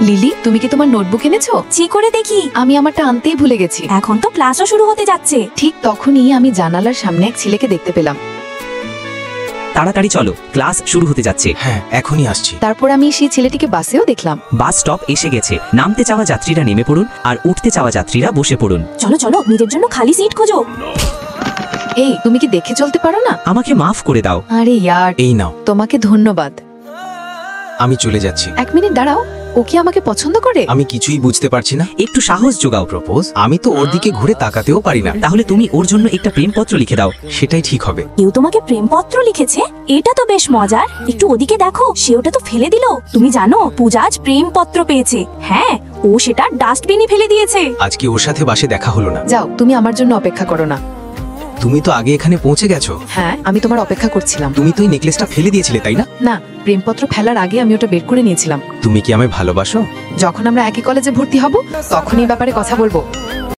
Lily, তুমি কি তোমার নোটবুক এনেছো? জি করে দেখি। আমি আমারটা আনতেই ভুলে গেছি। এখন তো ক্লাসও শুরু হতে যাচ্ছে। ঠিক তখনই আমি জানালার সামনে এক ছেলেকে দেখতে পেলাম। তাড়াতাড়ি চলো, ক্লাস শুরু হতে যাচ্ছে। হ্যাঁ, এখনই আসছি। তারপর আমি সেই ছেলেটিকে বাসেও দেখলাম। বাস স্টপ এসে গেছে। নামতে চাওয়া যাত্রীরা নেমে পড়ুন আর উঠতে চাওয়া যাত্রীরা বসে পড়ুন। চলো চলো, নিজের জন্য খালি সিট খোঁজো। এই, তুমি কি দেখে চলতে পারো না? আমাকে মাফ করে দাও। আরে ইয়ার, এই নাও। তোমাকে ধন্যবাদ। আমি চলে যাচ্ছি। 1 মিনিট দাঁড়াও, ও কি আমাকে পছন্দ করে? আমি কিছুই বুঝতে পারছি না। একটু সাহস যোগাও। প্রপোজ? আমি তো ওর দিকে ঘুরে তাকাতেও পারি না। তাহলে তুমি ওর জন্য একটা প্রেমপত্র লিখে দাও। সেটাই ঠিক হবে। কেউ তোমাকে প্রেমপত্র লিখেছে? এটা তো বেশ মজার। একটু ওদিকে দেখো, সে ওটা তো ফেলে দিল। তুমি জানো পূজা আজ প্রেমপত্র পেয়েছে। হ্যাঁ, ও সেটা ডাস্টবিনে ফেলে দিয়েছে। আজকে ওর সাথে বাসে দেখা হলো না। যাও, তুমি আমার জন্য অপেক্ষা করো না। তুমি তো আগে এখানে পৌঁছে গেছো। হ্যাঁ, আমি তোমার অপেক্ষা করছিলাম। তুমি তো এই নেকলেসটা ফেলে দিয়েছিলে, তাই না? না, প্রেমপত্র ফেলার আগে আমি ওটা বের করে নিয়েছিলাম। তুমি কি আমায় ভালোবাসো? যখন আমরা একই কলেজে ভর্তি হব তখন এই ব্যাপারে কথা বলবো।